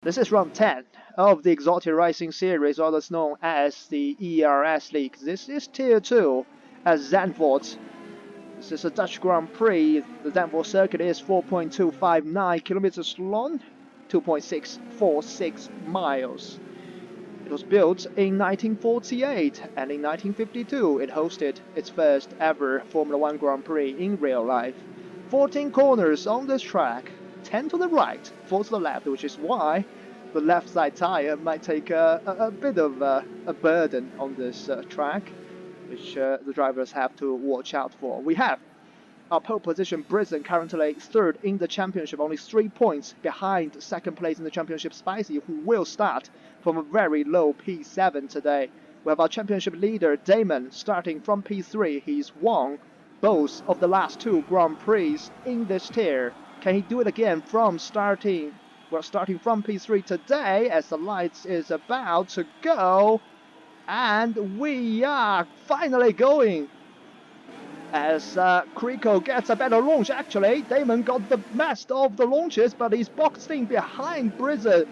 This is round 10 of the Exotic Racing Series, otherwise known as the ERS League. This is Tier 2 at Zandvoort. This is a Dutch Grand Prix. The Zandvoort circuit is 4.259 kilometers long, 2.646 miles. It was built in 1948, and in 1952 it hosted its first ever Formula One Grand Prix in real life. 14 corners on this track, 10 to the right, 4 to the left, which is why the left side tire might take a bit of a burden on this track, which the drivers have to watch out for. We have our pole position, Brisbane, currently third in the championship, only 3 points behind second place in the championship, Spicy, who will start from a very low P7 today. We have our championship leader, Damon, starting from P3. He's won both of the last 2 Grand Prix in this tier. Can he do it again from starting from P3 today, as the lights is about to go? And we are finally going. As Krico gets a better launch, actually. Damon got the best of the launches, but he's boxed in behind Brizard.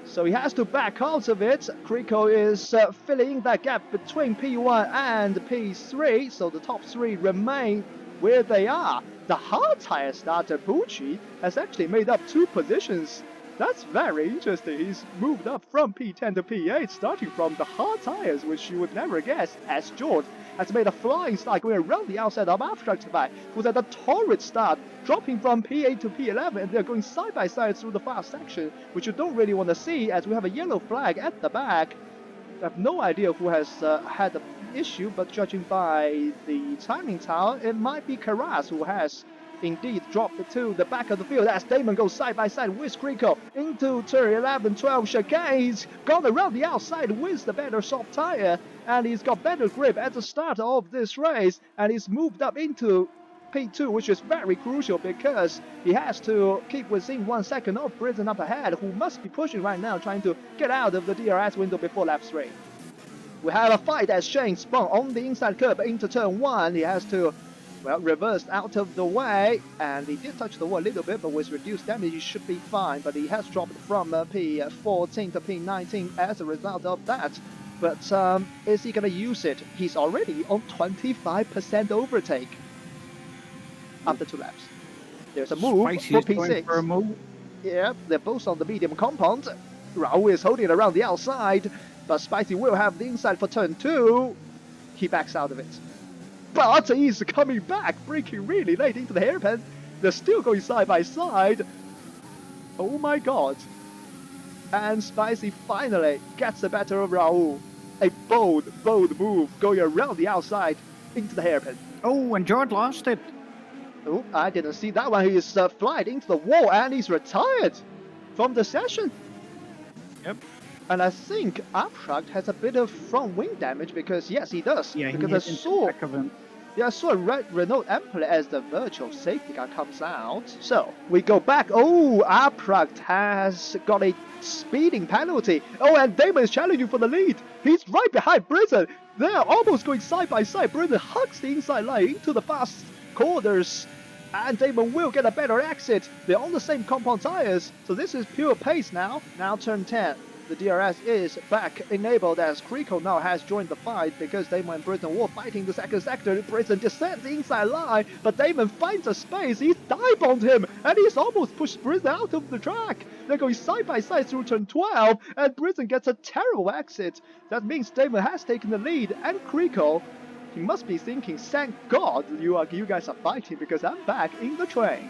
So he has to back out of it. Krico is filling that gap between P1 and P3, so the top 3 remain where they are. The hard tire starter, Bucci, has actually made up 2 positions. That's very interesting. He's moved up from P10 to P8, starting from the hard tires, which you would never guess, as George has made a flying start going around the outside of Abstract Bike, who's at a torrid start, dropping from P8 to P11, and they're going side by side through the fast section, which you don't really want to see, as we have a yellow flag at the back. I have no idea who has had an issue, but judging by the timing tower, it might be Carras who has indeed dropped to the back of the field as Damon goes side by side with Krico into turn 11, 12 chicane. He's gone around the outside with the better soft tire, and he's got better grip at the start of this race, and he's moved up into P2, which is very crucial because he has to keep within 1 second of Brisbane up ahead, who must be pushing right now, trying to get out of the DRS window before lap 3. We have a fight as Shane spun on the inside curb into turn 1. He has to, well, reversed out of the way, and he did touch the wall a little bit, but with reduced damage he should be fine. But he has dropped from P14 to P19 as a result of that. But is he going to use it? He's already on 25% overtake after 2 laps. There's a move for P6. For a move. Yeah, they're both on the medium compound. Raul is holding it around the outside, but Spicy will have the inside for turn 2. He backs out of it. But he's coming back, braking really late into the hairpin. They're still going side by side. Oh my god. And Spicy finally gets the better of Raul. A bold move going around the outside into the hairpin. Oh, and George lost it. Oh, I didn't see that one. He is flying into the wall and he's retired from the session. Yep. And I think Abstract has a bit of front wing damage because, yes, he does. Yeah, because I saw a red Renault Empire as the virtual safety car comes out. So we go back. Oh, Abstract has got a speeding penalty. Oh, and Damon is challenging for the lead. He's right behind Brisbane. They're almost going side by side. Brisbane hugs the inside line into the fast corners, and Damon will get a better exit. They're on the same compound tires, so this is pure pace now. Now turn 10. The DRS is back enabled as Krico now has joined the fight because Damon and Brisbane were fighting the second sector. Brisbane descends the inside line, but Damon finds a space. He's dive-bombed him, and he's almost pushed Brisbane out of the track. They're going side by side through turn 12, and Brisbane gets a terrible exit. That means Damon has taken the lead, and Krico, he must be thinking, thank God you guys are fighting because I'm back in the train.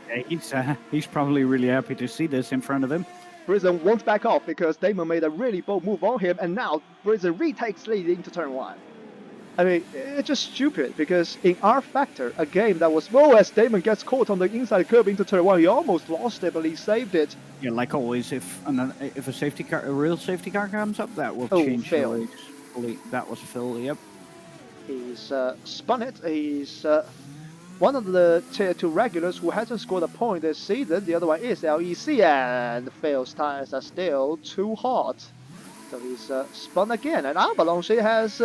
Yeah, he's probably really happy to see this in front of him. Brisbane won't back off because Damon made a really bold move on him, and now Brisbane retakes lead into turn 1. I mean, it's just stupid because in R Factor, a game that was, well, as Damon gets caught on the inside curb into turn 1, he almost lost it, but he saved it. Yeah, like always, if a safety car, a real safety car comes up, that will change. Fail. That was Phil. Yep. He's spun it. He's one of the Tier 2 regulars who hasn't scored a point this season. The other one is LEC, and Phil's tires are still too hot. So he's spun again, and Avalanche has,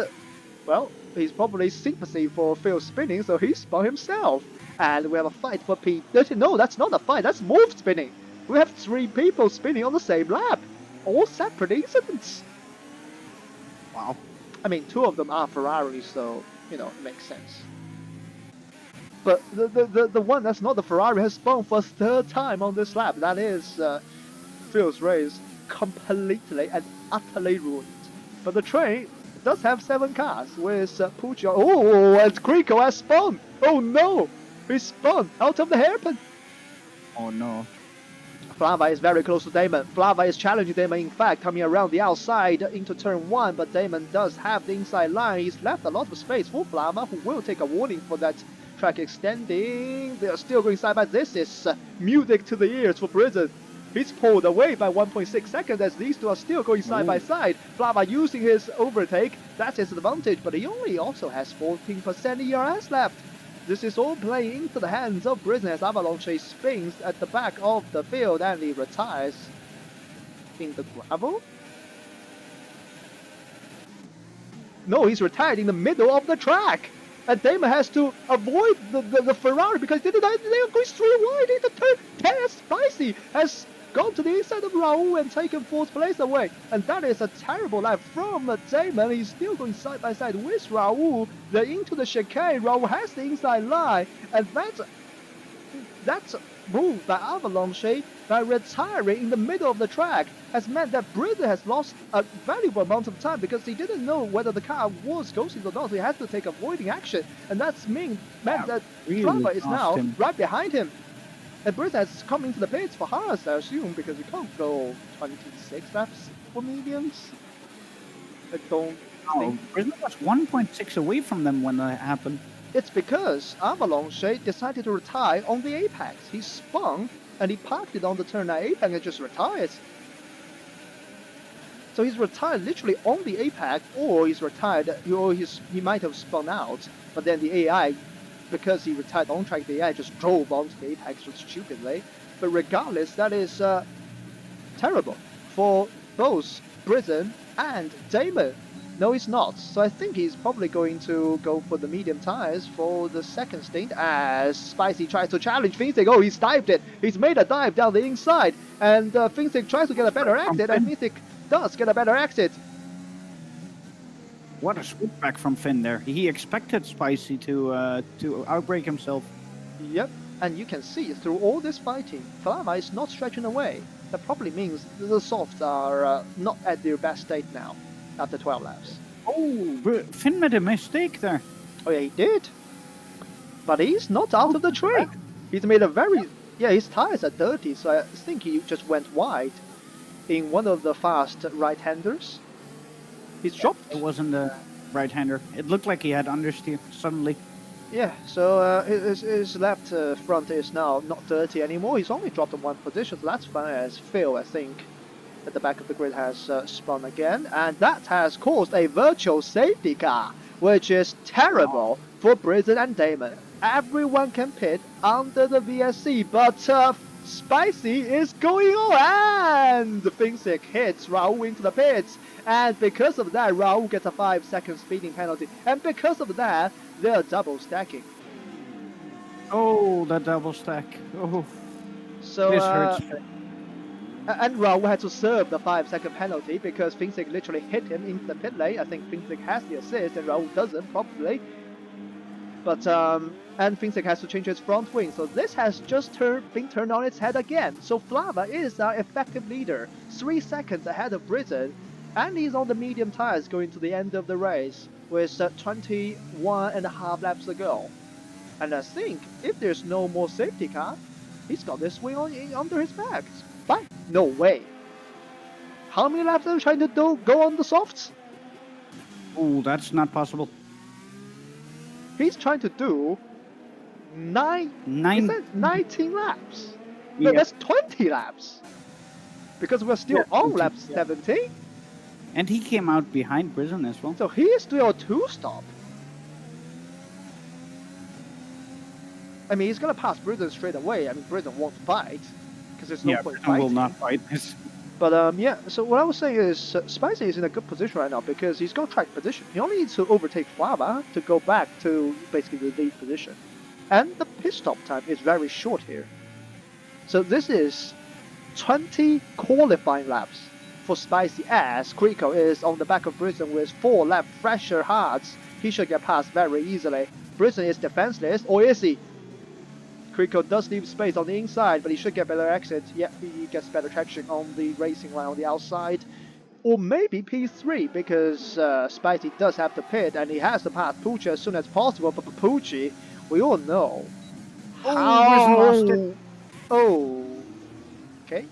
well, he's probably sympathy for Phil spinning, so he spun himself. And we have a fight for P30. No, that's not a fight, that's Morph spinning. We have 3 people spinning on the same lap. All separate incidents. Wow. I mean, 2 of them are Ferraris, so, you know, it makes sense. But the one that's not the Ferrari has spun for a 3rd time on this lap. That is Phil's race completely and utterly ruined. But the train does have 7 cars with Puccio. Oh, and Crico has spun. Oh no, he spun out of the hairpin. Oh no. Flava is very close to Damon. Flava is challenging Damon, in fact, coming around the outside into turn 1, but Damon does have the inside line. He's left a lot of space for Flava, who will take a warning for that track extending. They are still going side by. This is music to the ears for Prison. He's pulled away by 1.6 seconds as these 2 are still going side by side. Flava using his overtake, that's his advantage, but he only also has 14% ERS left. This is all playing into the hands of Prison as Avalanche spins at the back of the field and he retires in the gravel. No, he's retired in the middle of the track. And Damon has to avoid the Ferrari because they are going straight wide into turn 10. Spicy has gone to the inside of Raul and taken 4th place away. And that is a terrible lap from Damon. He's still going side by side with Raul. They're into the chicane. Raul has the inside line. And that's move by Avalanche by retiring in the middle of the track has meant that Britton has lost a valuable amount of time because he didn't know whether the car was ghosting or not. So he has to take avoiding action, and that's meant that Flava is now right behind him. And Britton has come into the pits for Haas, I assume, because he can't go 26 laps for mediums. I don't think. Britton was 1.6 away from them when that happened. It's because Avalanche decided to retire on the apex. He spun and he parked it on the turn 9 apex and just retired. So he's retired literally on the apex, or he's retired, or he might have spun out, but then the AI, because he retired on track, the AI just drove onto the apex just stupidly. But regardless, that is terrible for both Britton and Damon. No, he's not. So I think he's probably going to go for the medium tires for the second stint as Spicy tries to challenge Finzig. Oh, he's dived it. He's made a dive down the inside. And Finzig tries to get a better exit, and Finzig does get a better exit. What a swoop back from Finn there. He expected Spicy to outbrake himself. Yep, and you can see through all this fighting, Flama is not stretching away. That probably means the softs are not at their best state now. After 12 laps. Oh, Finn made a mistake there. Oh yeah, he did. But he's not out of the train. He's made a very... Yeah, his tires are dirty, so I think he just went wide in one of the fast right-handers. He's dropped... It wasn't a right-hander. It looked like he had understeer suddenly. Yeah, so his left front is now not dirty anymore. He's only dropped in 1 position, so that's fine as Phil, I think, at the back of the grid has spun again, and that has caused a virtual safety car, which is terrible for Britton and Damon. Everyone can pit under the VSC, but Spicy is going on, and Finzig hits Raul into the pits, and because of that, Raul gets a 5-second speeding penalty, and because of that, they're double stacking. Oh, the double stack. Oh, so this hurts. And Raul had to serve the 5-second penalty because Finzig literally hit him into the pit lane. I think Finzig has the assist and Raul doesn't, probably. But, and Finzig has to change his front wing. So this has just been turned on its head again. So Flava is our effective leader, 3 seconds ahead of Britton. And he's on the medium tires going to the end of the race with 21.5 laps to go. And I think if there's no more safety car, he's got this wing under his back. Fine. No way. How many laps are you trying to go on the softs? Oh, that's not possible. He's trying to do 19 laps. No, Yeah. that's 20 laps. Because we're still on lap 17. And he came out behind Britton as well. So he is still a 2-stop. I mean, he's going to pass Britton straight away. I mean, Britton won't fight. Because there's no point Britton fighting. will not fight this. But yeah, so what I was saying is Spicy is in a good position right now because he's got track position. He only needs to overtake Flava to go back to basically the lead position. And the pit stop time is very short here. So this is 20 qualifying laps for Spicy as Krico is on the back of Brisson with 4 lap fresher hearts. He should get past very easily. Brisson is defenseless, or is he? Krico does leave space on the inside, but he should get better exit. Yeah, he gets better traction on the racing line on the outside. Or maybe P3, because Spicy does have the pit and he has to pass Pucci as soon as possible, but Pucci, we all know Oh, Brisson lost it. Oh, okay.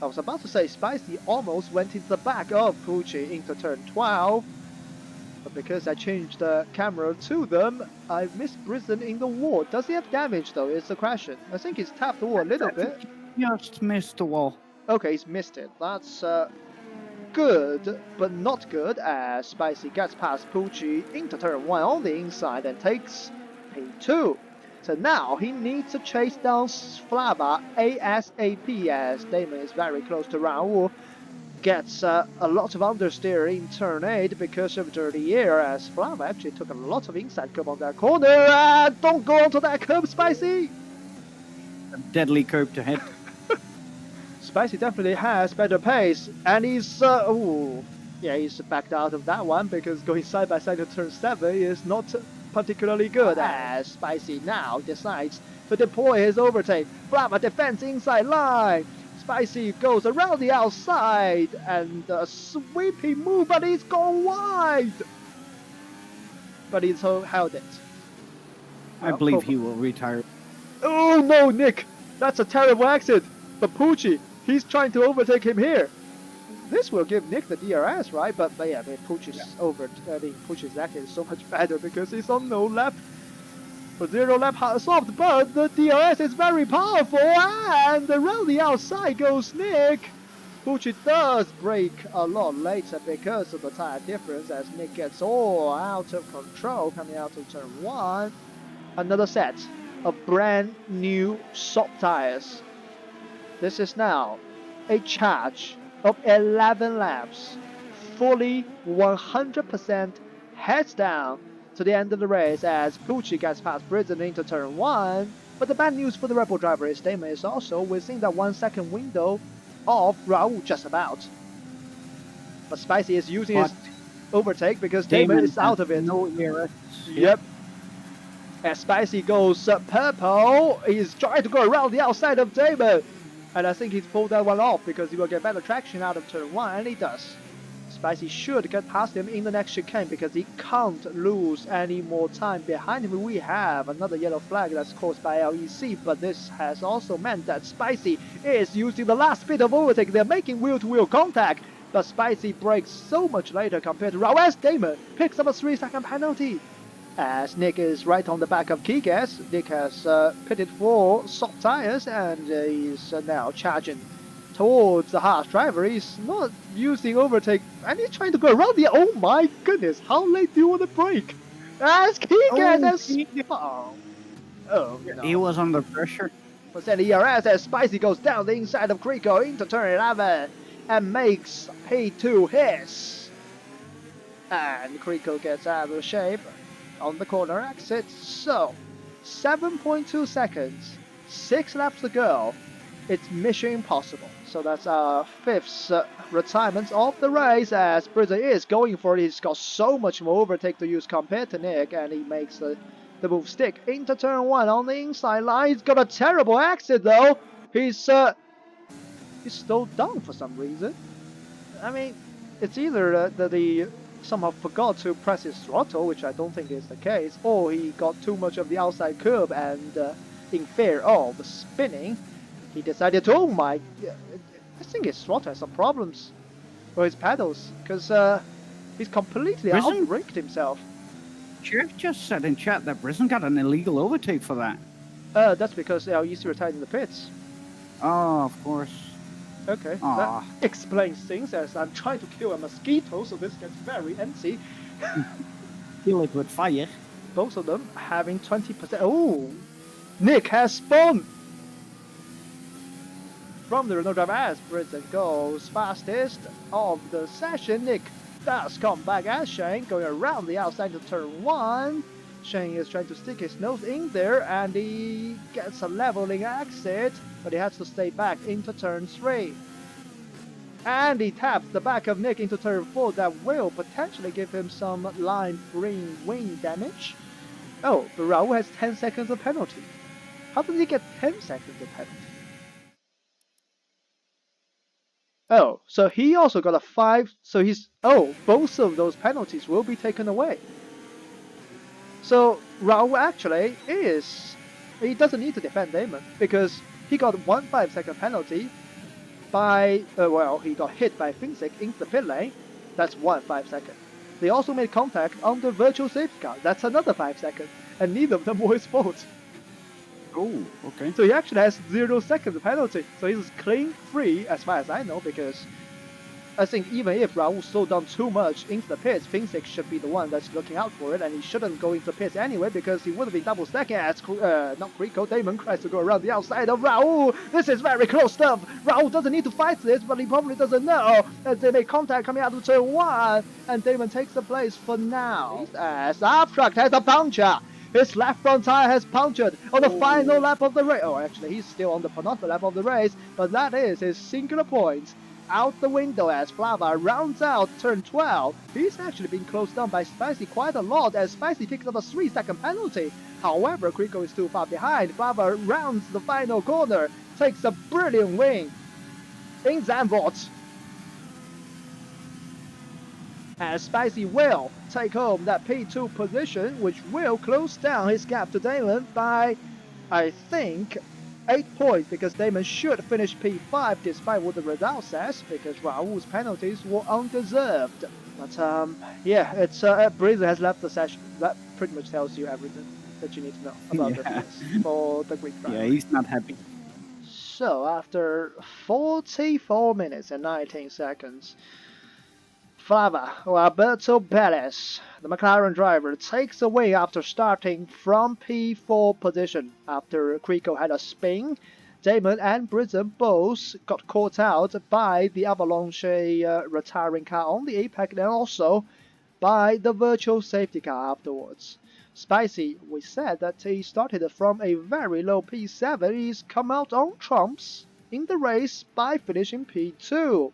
I was about to say Spicy almost went into the back of Pucci into turn 12, but because I changed the camera to them, I missed Brisson in the wall. Does he have damage though? Is the question. I think he's tapped the wall a little bit. Just missed the wall. Okay, he's missed it. That's good, but not good, as Spicy gets past Pucci into turn 1 on the inside and takes P2. So now he needs to chase down Flava ASAP, as Damon is very close to Raul. Gets a lot of understeer in turn 8 because of dirty air, as Flava actually took a lot of inside curb on that corner. And don't go onto that curb, Spicy! A deadly curb to hit. Spicy definitely has better pace, and he's he's backed out of that one because going side by side to turn 7 is not particularly good, as Spicy now decides to deploy his overtake. Flava defends inside line. Spicy goes around the outside and a sweeping move, but he's gone wide. But he's held it. I believe he will retire. Oh no, Nick! That's a terrible exit. But Pucci, he's trying to overtake him here. This will give Nick the DRS, right? But yeah, Pucci's Pucci's exit is so much better because he's on no lap. For 0 lap hard soft, but the DRS is very powerful, and around the outside goes Nick. Pucci does break a lot later because of the tire difference, as Nick gets all out of control coming out of turn 1. Another set of brand new soft tires. This is now a charge of 11 laps, fully 100% heads down to the end of the race, as Pucci gets past Brisson into turn 1. But the bad news for the Red Bull driver is Damon is also within that 1 second window of Raul, just about. But Spicy is using his overtake because Damon is out of it. No ERS. Yep. As Spicy goes purple, he's trying to go around the outside of Damon. And I think he's pulled that one off because he will get better traction out of turn 1, and he does. Spicy should get past him in the next chicane because he can't lose any more time. Behind him we have another yellow flag that's caused by LEC, but this has also meant that Spicy is using the last bit of overtake. They're making wheel-to-wheel contact, but Spicy breaks so much later compared to Raul, as Damon picks up a 3-second penalty. As Nick is right on the back of Kigas, Nick has pitted for soft tires and he's now charging towards the harsh driver. He's not using overtake and he's trying to go around the... Oh my goodness, how late do you want to brake? As Kigas no. He was under pressure. Percent ERS as Spicy goes down the inside of Krico into turn 11 and makes P2 hiss. And Krico gets out of shape on the corner exit. So 7.2 seconds, 6 laps to go. It's mission impossible. So that's our 5th retirement of the race, as Brisson is going for it. He's got so much more overtake to use compared to Nick, and he makes the move stick into turn 1 on the inside line. He's got a terrible exit though. He's slowed down for some reason. I mean, it's either that he somehow forgot to press his throttle, which I don't think is the case, or he got too much of the outside curb and in fear of spinning, he decided to, I think his throttle has some problems, or his pedals, because he's completely out-braked himself. Jeff just said in chat that Brisson got an illegal overtake for that. That's because they are easily retired in the pits. Oh, of course. Okay, that explains things, as I'm trying to kill a mosquito, so this gets very antsy. Kill it with fire. Both of them having 20%. Oh, Nick has spun! From the Renault driver as Brisson goes fastest of the session. Nick does come back as Shane, going around the outside to turn 1. Shane is trying to stick his nose in there, and he gets a leveling exit, but he has to stay back into turn 3. And he taps the back of Nick into turn 4. That will potentially give him some lime green wing damage. Oh, but Raul has 10 seconds of penalty. How did he get 10 seconds of penalty? Oh, so he also got a 5, so he's, oh, both of those penalties will be taken away. So Raul actually he doesn't need to defend Damon, because he got 1 5-second penalty by, he got hit by Finsick in the pit lane, that's 1 5-second. They also made contact on the virtual safety car, that's another 5 seconds, and neither of them were his fault. Oh, okay. So he actually has 0 seconds penalty. So he's clean free as far as I know, because I think even if Raul slowed down too much into the pits, Finsick should be the one that's looking out for it, and he shouldn't go into the pits anyway, because he would have been double stacking as not Rico, Damon tries to go around the outside of Raul. This is very close stuff. Raul doesn't need to fight this, but he probably doesn't know, as they make contact coming out of turn 1, and Damon takes the place for now. As Abstract has a puncture. His left front tire has punctured on the final lap of the race. Oh, actually, he's still on the penultimate lap of the race, but that is his singular point out the window as Flava rounds out turn 12. He's actually been closed down by Spicy quite a lot, as Spicy picks up a 3-second penalty. However, Kriko is too far behind. Flava rounds the final corner, takes a brilliant win in Zandvoort. And Spicy will take home that P2 position, which will close down his gap to Damon by, I think, 8 points, because Damon should finish P5 despite what the result says, because Raul's penalties were undeserved. But yeah, it's Breezer has left the session. That pretty much tells you everything that you need to know about the PS for the Greek driver. Yeah, he's not happy. So after 44 minutes and 19 seconds, Flava, or Alberto Perez, the McLaren driver, takes away after starting from P4 position. After Kriko had a spin, Damon and Brisbane both got caught out by the Avalanche retiring car on the apex, and also by the virtual safety car afterwards. Spicy, we said that he started from a very low P7. He's come out on trumps in the race by finishing P2.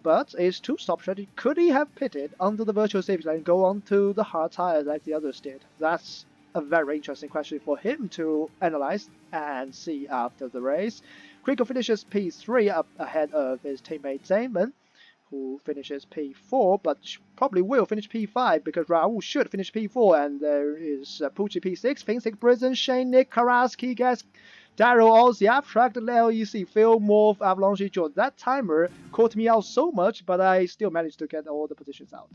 But his two-stop strategy, could he have pitted under the virtual safety line and go on to the hard tires like the others did? That's a very interesting question for him to analyze and see after the race. Kriko finishes P3 up ahead of his teammate Damon, who finishes P4, but probably will finish P5, because Raul should finish P4, and there is Pucci P6, Finsick, Brisbane, Shane, Nick, Karaski, Gas, Daryl, Aussie, Abstract, LEC, Phil, Morph, Avalanche, George. That timer caught me out so much, but I still managed to get all the positions out.